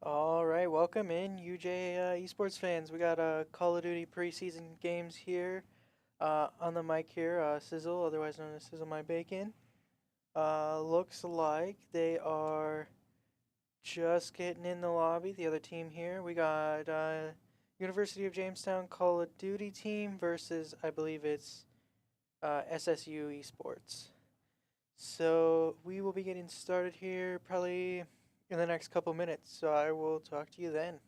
All right, welcome in, UJ Esports fans. We got Call of Duty preseason games here. On the mic here, Sizzle, otherwise known as Sizzle My Bacon. Looks like they are just getting in the lobby. The other team here, we got University of Jamestown Call of Duty team versus, I believe it's SSU Esports. So we will be getting started here probably in the next couple minutes. So I will talk to you then.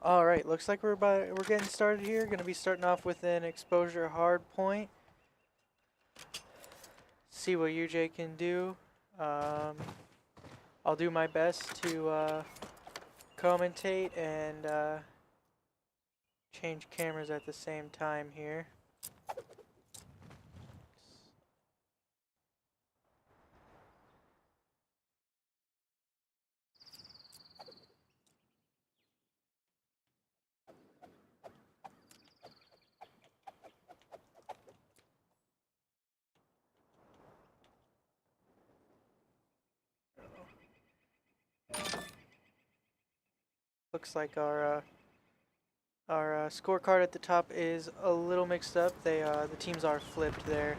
All right, looks like we're getting started here. Going to be starting off with an exposure hard point. See what UJ can do. I'll do my best to commentate and change cameras at the same time here. Looks like our scorecard at the top is a little mixed up. The teams are flipped there.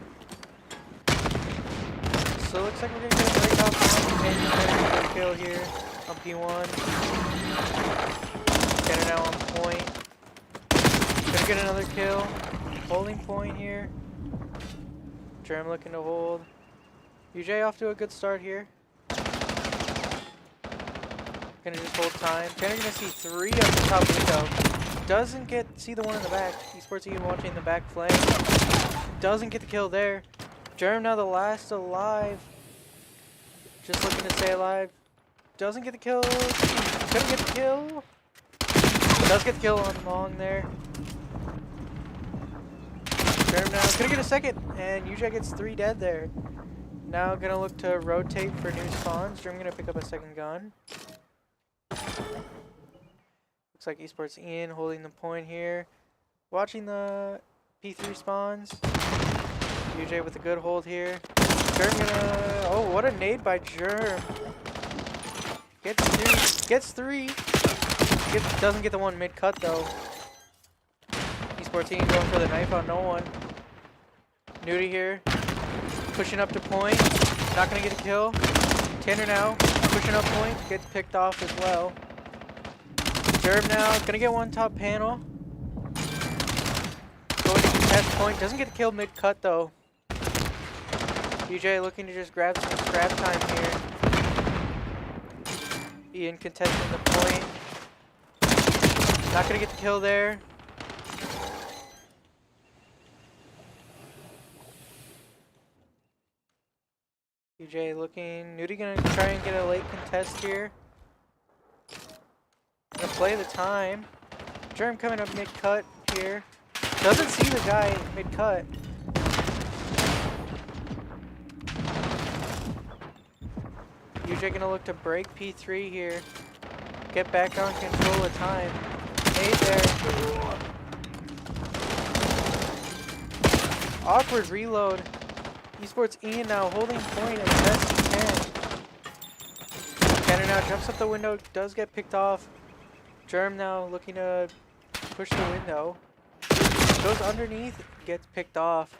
So it looks like we're gonna get a break off and a kill here on P1. Get it now on point. Gonna get another kill. Holding point here. Germ looking to hold. UJ off to a good start here. Gonna just hold time. Gonna see 3 up the top window. Doesn't see the one in the back. Esports even watching the back flank. Doesn't get the kill there. Germ now the last alive. Just looking to stay alive. Doesn't get the kill. Couldn't get the kill. Does get the kill on long there. Germ now gonna get a second, and UJ gets 3 dead there. Now gonna look to rotate for new spawns. Germ gonna pick up a second gun. Looks like Esports Ian holding the point here. Watching the P3 spawns. UJ with a good hold here. Germ gonna... Oh, what a nade by Germ. Gets 3. Doesn't get the one mid-cut though. Esports Ian going for the knife on no one. Nudie here. Pushing up to point. Not gonna get a kill. Tanner now. Pushing up point. Gets picked off as well. Germ now. Gonna get one top panel. Going to contest point. Doesn't get a kill mid-cut though. UJ looking to just grab some scrap time here. Ian contesting the point. Not gonna get the kill there. UJ looking. Nudie gonna try and get a late contest here. Gonna play the time. Germ coming up mid-cut here. Doesn't see the guy mid-cut. UJ gonna look to break P3 here. Get back on control of time. Nade there. Awkward reload. Esports Ian now holding point as best he can. Tanner now jumps up the window, does get picked off. Germ now looking to push the window. Goes underneath, gets picked off.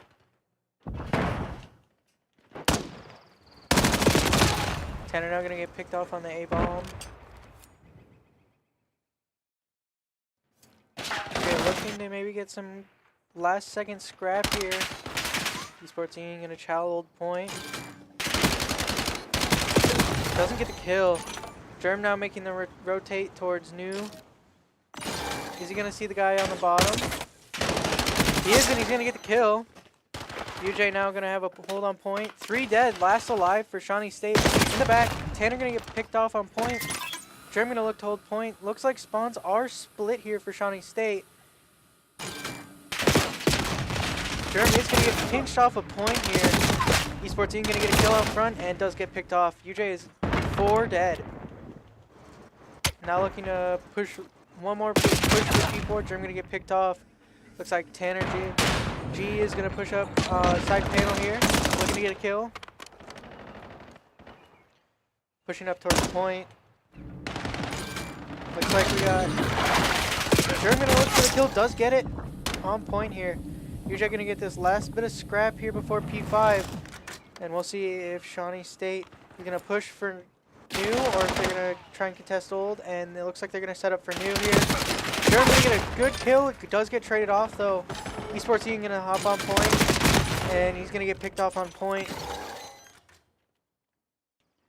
Tanner now gonna get picked off on the A-bomb. Okay, looking to maybe get some last second scrap here. Esports Ian gonna chow old point. Doesn't get the kill. Germ now making the rotate towards new. Is he gonna see the guy on the bottom? He is, and he's gonna get the kill. UJ now gonna have a hold on point. 3 dead, last alive for Shawnee State. In the back, Tanner gonna get picked off on point. Germ gonna look to hold point. Looks like spawns are split here for Shawnee State. Germ is gonna get pinched off a point here. Esports Ian gonna get a kill out front and does get picked off. UJ is 4 dead. Now looking to push one more push with P4. Germ gonna get picked off. Looks like Tanner G is gonna push up side panel here. Looking to get a kill. Pushing up towards the point. Looks like we got Germ gonna look for the kill. Does get it on point here. UJ gonna get this last bit of scrap here before P5, and we'll see if Shawnee State is gonna push for new or if they're gonna try and contest old. And it looks like they're gonna set up for new here. Germ gonna get a good kill. It does get traded off though. Esports Ian gonna hop on point, and he's gonna get picked off on point.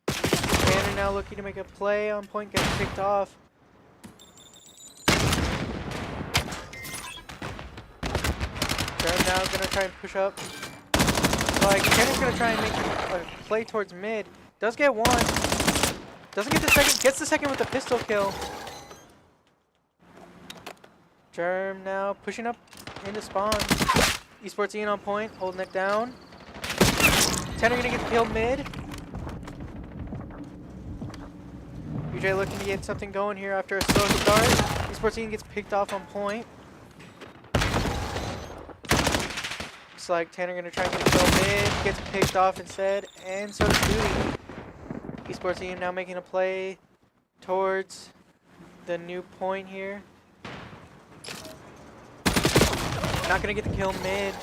Tanner now looking to make a play on point, gets picked off. Germ now gonna try and push up. Like, Tanner's gonna try and make a play towards mid. Does get one. Doesn't get the second. Gets the second with the pistol kill. Germ now pushing up into spawn. Esports Ian on point, holding it down. Tanner gonna get the kill mid. UJ looking to get something going here after a slow start. Esports Ian gets picked off on point. Looks like Tanner gonna try and get a kill mid, gets picked off instead, and so does Duty. Esports Ian now making a play towards the new point here. Not gonna get the kill mid.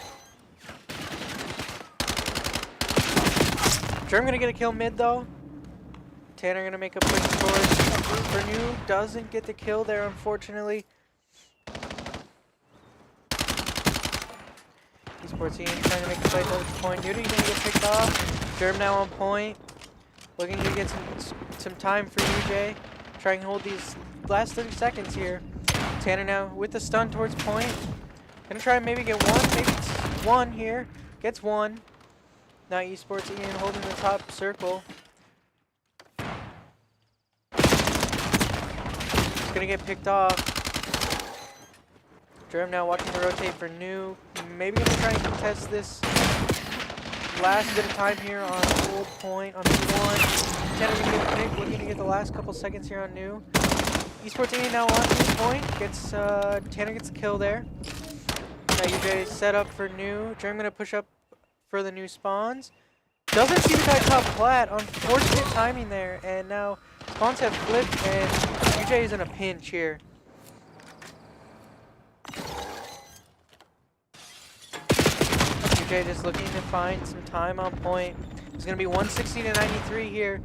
Germ gonna get a kill mid though. Tanner gonna make a push towards for new. Doesn't get the kill there, unfortunately. Esports Ian trying to make a play towards the point. Nudie gonna get picked off. Germ now on point. Looking to get some time for UJ. Try and hold these last 30 seconds here. Tanner now with the stun towards point. Gonna try and maybe get one, maybe one here. Gets one. Now Esports Ian holding the top circle. He's gonna get picked off. Germ now watching the rotate for New. Maybe gonna try and contest this last bit of time here on old point on P1. Tanner gonna get a pick, looking to get the last couple seconds here on New. Esports Ian now on New point. Gets Tanner gets the kill there. Now UJ set up for New. Germ gonna push up for the New spawns. Doesn't see the guy top flat. Unfortunate timing there, and now spawns have flipped, and UJ is in a pinch here. UJ just looking to find some time on point. It's gonna be 160 to 93 here.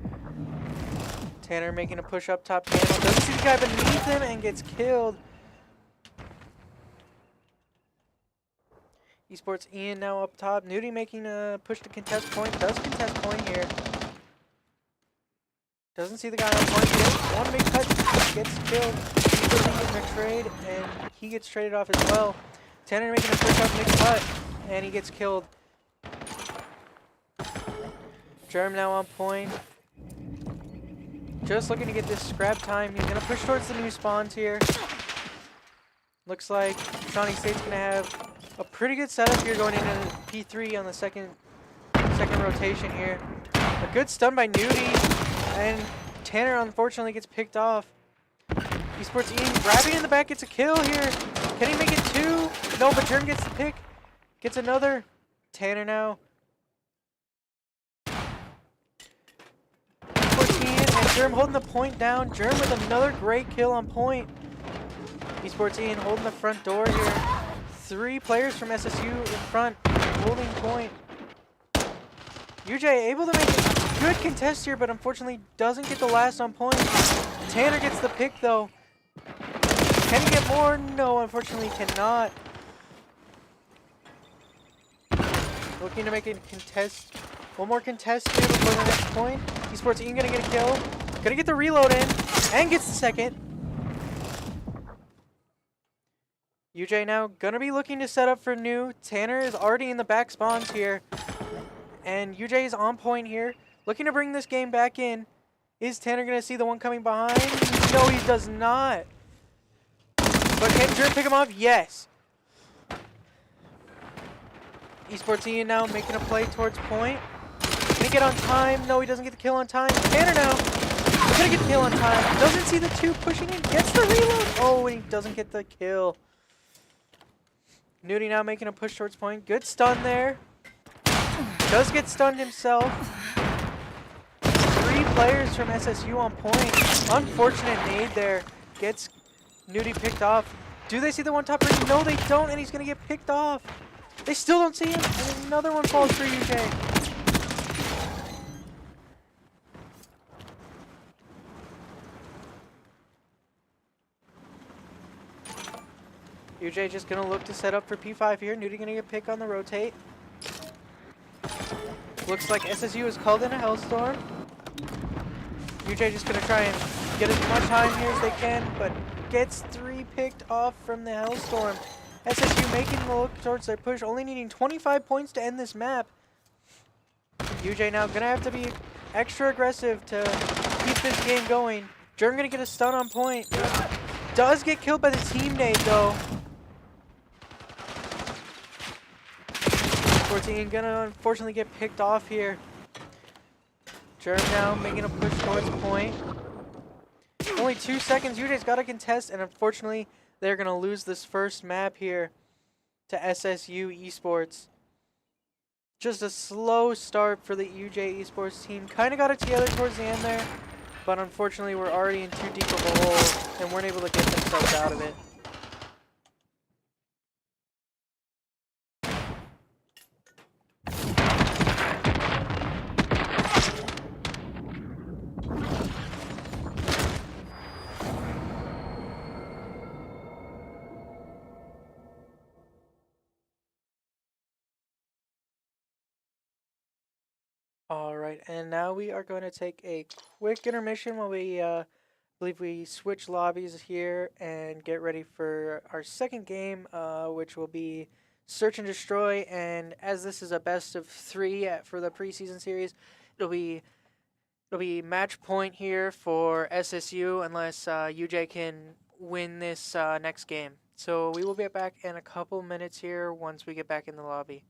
Tanner making a push up top panel. Doesn't see the guy beneath him and gets killed. Esports Ian now up top. Nudie making a push to contest point. Does contest point here. Doesn't see the guy on point. Gets one big cut. Gets killed. Esports getting a trade, and he gets traded off as well. Tanner making a push up, big cut, and he gets killed. Germ now on point. Just looking to get this scrap time. He's gonna push towards the New spawns here. Looks like Shawnee State's gonna have a pretty good setup here going into P3 on the second rotation here. A good stun by Nudie, and Tanner unfortunately gets picked off. Esports Ian grabbing in the back, gets a kill here. Can he make it two? No, but Germ gets the pick. Gets another. Tanner now. Esports Ian and Germ holding the point down. Germ with another great kill on point. Esports Ian holding the front door here. 3 players from SSU in front, holding point. UJ able to make a good contest here, but unfortunately doesn't get the last on point. Tanner gets the pick though. Can he get more? No, unfortunately cannot. Looking to make a contest. One more contest here before the next point. Esports Ian gonna get a kill. Gonna get the reload in, and gets the second. UJ now gonna be looking to set up for New. Tanner is already in the back spawns here. And UJ is on point here. Looking to bring this game back in. Is Tanner gonna see the one coming behind? No, he does not. But can Germ pick him up? Yes. Esports Ian now making a play towards point. Gonna get on time. No, he doesn't get the kill on time. Tanner now gonna get the kill on time. Doesn't see the 2 pushing in. Gets the reload. Oh, and he doesn't get the kill. Nudie now making a push towards point. Good stun there. Does get stunned himself. 3 players from SSU on point. Unfortunate nade there. Gets Nudie picked off. Do they see the one top ring? No, they don't, and he's going to get picked off. They still don't see him, and another one falls for UJ. UJ just gonna look to set up for P5 here. Nudie gonna get pick on the rotate. Looks like SSU is called in a Hellstorm. UJ just gonna try and get as much time here as they can, but gets 3 picked off from the Hellstorm. SSU making the look towards their push, only needing 25 points to end this map. UJ now gonna have to be extra aggressive to keep this game going. Germ gonna get a stun on point. Does get killed by the team nade though. Ian gonna unfortunately get picked off here. Germ now making a push towards point. Only 2 seconds. UJ's got to contest, and unfortunately, they're gonna lose this first map here to SSU Esports. Just a slow start for the UJ Esports team. Kind of got it together towards the end there, but unfortunately, we're already in too deep of a hole and weren't able to get themselves out of it. Alright, and now we are going to take a quick intermission while we believe we switch lobbies here and get ready for our second game, which will be Search and Destroy. And as this is a best of 3 for the preseason series, it'll be match point here for SSU unless UJ can win this next game. So we will be back in a couple minutes here once we get back in the lobby.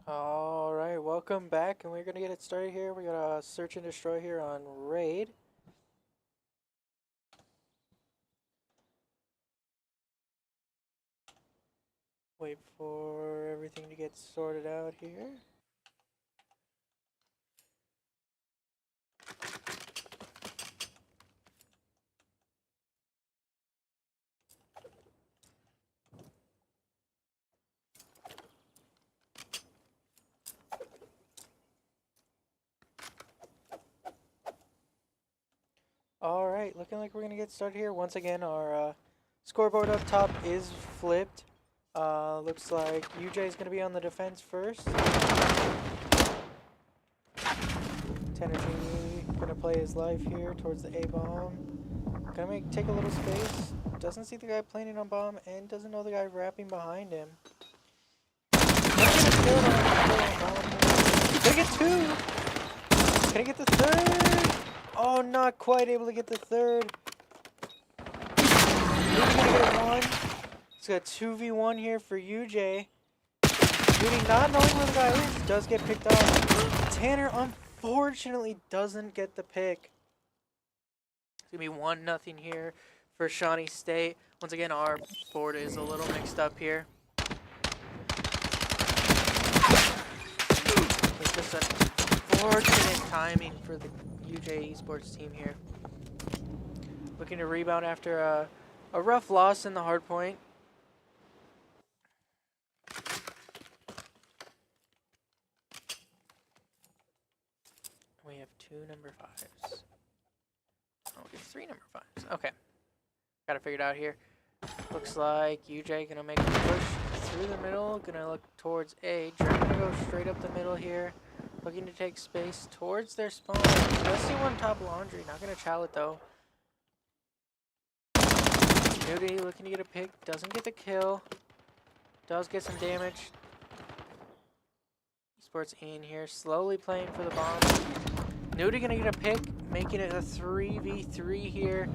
Alright, welcome back, and we're gonna get it started here. We got a search and destroy here on Raid. Wait for everything to get sorted out here. Alright, looking like we're gonna get started here. Once again, our scoreboard up top is flipped. Looks like UJ is gonna be on the defense first. Tenergy gonna play his life here towards the A bomb. Gonna take a little space. Doesn't see the guy planting on bomb and doesn't know the guy wrapping behind him. Gonna get two! Can I get the third? Oh, not quite able to get the third. Maybe gonna get a one. It's got 2v1 here for UJ. Nudie not knowing where the guy is, does get picked off. Tanner unfortunately doesn't get the pick. It's gonna be 1-0 here for Shawnee State. Once again, our board is a little mixed up here. It's just unfortunate timing for the UJ Esports team here. Looking to rebound after a rough loss in the hard point. We have 2 number 5s. Oh, we have 3 number 5s. Okay. Got it figured out here. Looks like UJ gonna make a push through the middle. Gonna look towards A. Germ gonna go straight up the middle here. Looking to take space towards their spawn. Does see one top laundry. Not gonna chow it though. Nudie looking to get a pick. Doesn't get the kill. Does get some damage. Esports in here. Slowly playing for the bomb. Nudie gonna get a pick. Making it a 3v3 here.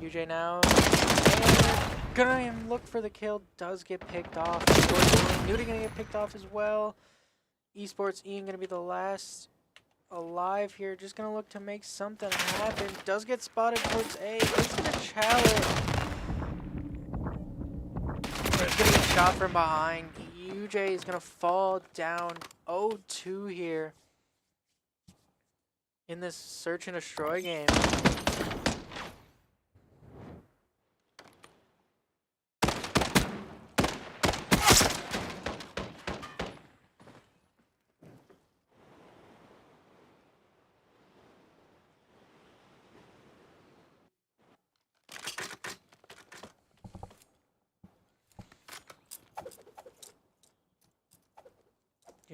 UJ now. And gonna look for the kill. Does get picked off. Nudie gonna get picked off as well. Esports Ian gonna be the last alive here. Just gonna look to make something happen. Does get spotted towards A. It's gonna challenge. It's gonna get shot from behind. UJ is gonna fall down 0-2 here in this search and destroy game.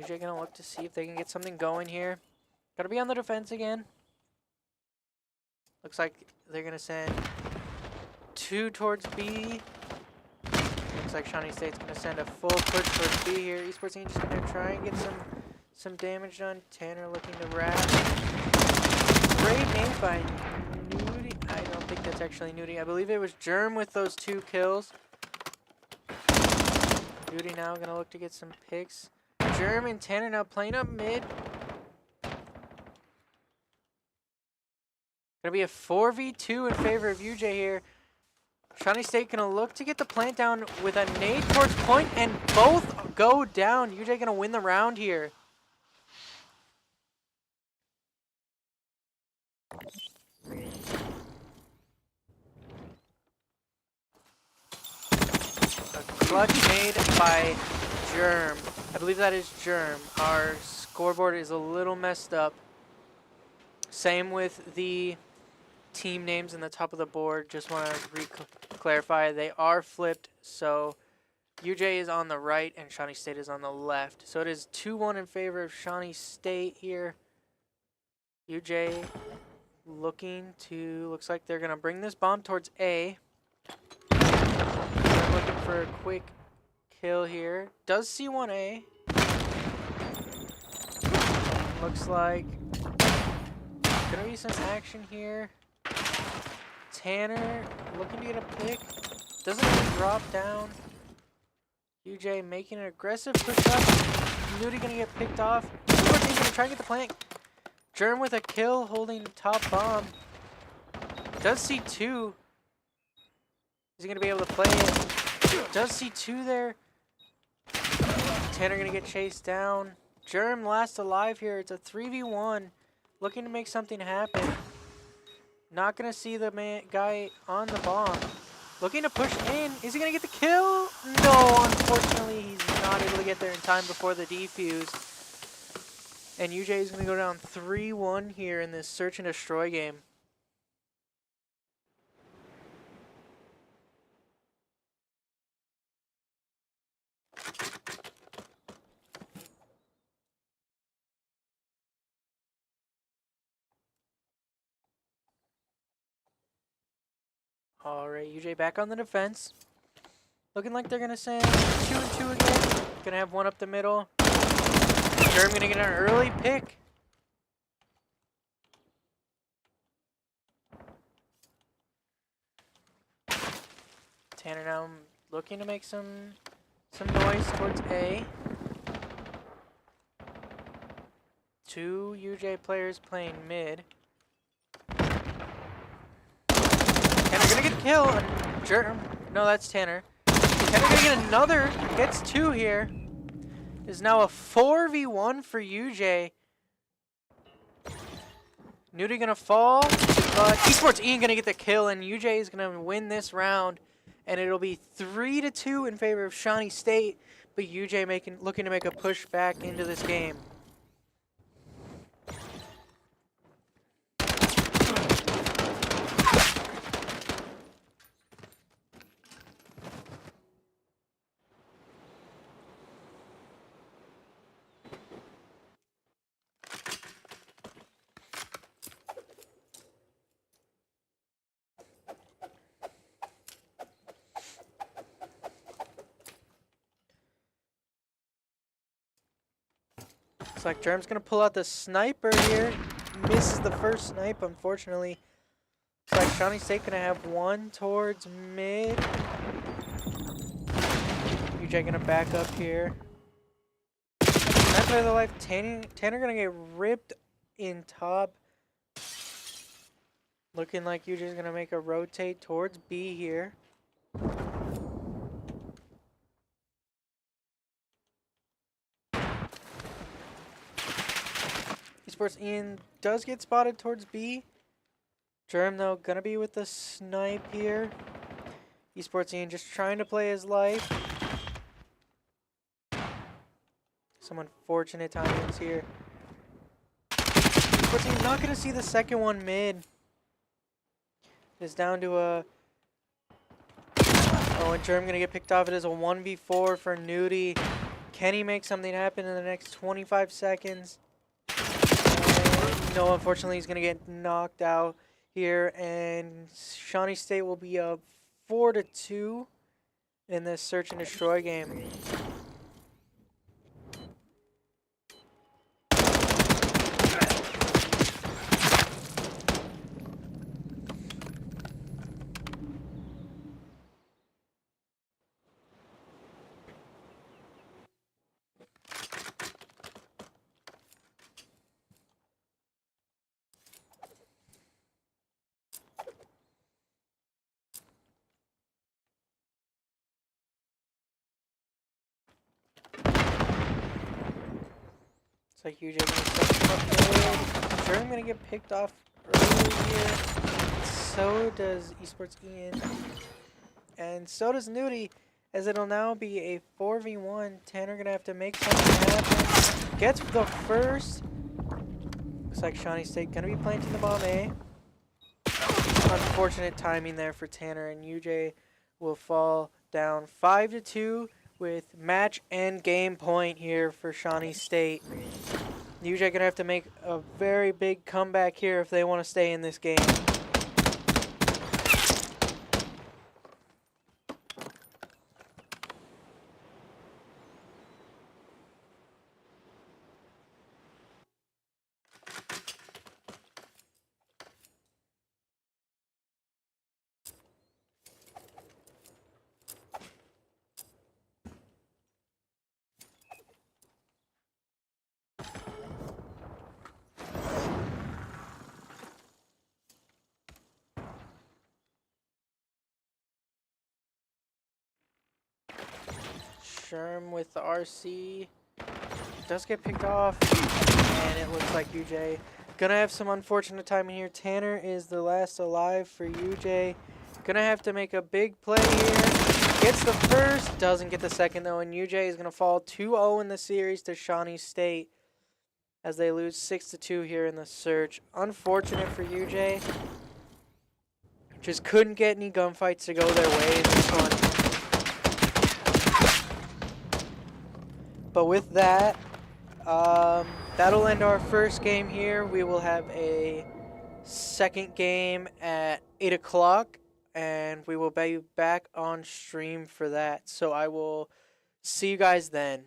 UJ gonna look to see if they can get something going here. Gotta be on the defense again. Looks like they're gonna send 2 towards B. Looks like Shawnee State's gonna send a full push towards B here. Esports Team just gonna try and get some damage done. Tanner looking to wrap. Great name by Nudie. I don't think that's actually Nudie. I believe it was Germ with those 2 kills. Nudie now gonna look to get some picks. Germ and Tanner now playing up mid. Gonna be a 4v2 in favor of UJ here. Shawnee State gonna look to get the plant down with a nade towards point, and both go down. UJ gonna win the round here. A clutch made by Germ. I believe that is Germ. Our scoreboard is a little messed up. Same with the team names in the top of the board. Just want to clarify, they are flipped. So UJ is on the right and Shawnee State is on the left. So it is 2-1 in favor of Shawnee State here. UJ looking to, looks like they're going to bring this bomb towards A. They're looking for a quick kill here. Does see 1A. Looks like gonna be some action here. Tanner looking to get a pick. Doesn't even drop down. UJ making an aggressive push up. Nudie gonna get picked off. Esports Team's gonna try and get the plant. Germ with a kill, holding top bomb. Does see two. Is he gonna be able to play it? Does see two there. Tanner gonna get chased down. Germ last alive here. It's a 3v1. Looking to make something happen. Not gonna see the guy on the bomb. Looking to push in. Is he gonna get the kill? No, unfortunately he's not able to get there in time before the defuse. And UJ is gonna go down 3-1 here in this search and destroy game. Alright, UJ back on the defense. Looking like they're gonna send 2 and 2 again. Gonna have one up the middle. Germ gonna get an early pick. Tanner now looking to make some noise towards A. 2 UJ players playing mid. Tanner gonna get a kill. Germ. No, that's Tanner. Tanner gonna get another. Gets 2 here. Is now a 4v1 for UJ. Nudie gonna fall. Esports Ian gonna get the kill, and UJ is gonna win this round. And it'll be 3-2 in favor of Shawnee State, but UJ looking to make a push back into this game. Looks like Germ's gonna pull out the sniper here. Misses the first snipe, unfortunately. Looks like Shawnee State gonna have one towards mid. UJ gonna back up here. That's why the life. Tanner gonna get ripped in top. Looking like UJ's gonna make a rotate towards B here. Esports Ian does get spotted towards B. Germ though gonna be with the snipe here. Esports Ian just trying to play his life. Some unfortunate timings here. Esports Ian not gonna see the second one mid. It's down to a... Oh, and Germ gonna get picked off. It is a 1v4 for Nudie. Can he make something happen in the next 25 seconds? No, unfortunately, he's gonna get knocked out here, and Shawnee State will be up 4-2 in this search and destroy game. It's like UJ gonna start. Germ gonna get picked off early here. So does Esports Ian. And so does Nudie, as it'll now be a 4v1. Tanner gonna have to make something happen. Gets the first. Looks like Shawnee State gonna be planting the bomb A. Unfortunate timing there for Tanner, and UJ will fall down 5-2 with match and game point here for Shawnee State. UJ gonna have to make a very big comeback here if they want to stay in this game. Sherm with the RC. Does get picked off, and it looks like UJ gonna have some unfortunate timing here. Tanner is the last alive for UJ. Gonna have to make a big play here. Gets the first, doesn't get the second though, and UJ is gonna fall 2-0 in the series to Shawnee State as they lose 6-2 here in the search. Unfortunate for UJ. Just couldn't get any gunfights to go their way in this one. But with that, that'll end our first game here. We will have a second game at 8 o'clock, and we will be back on stream for that. So I will see you guys then.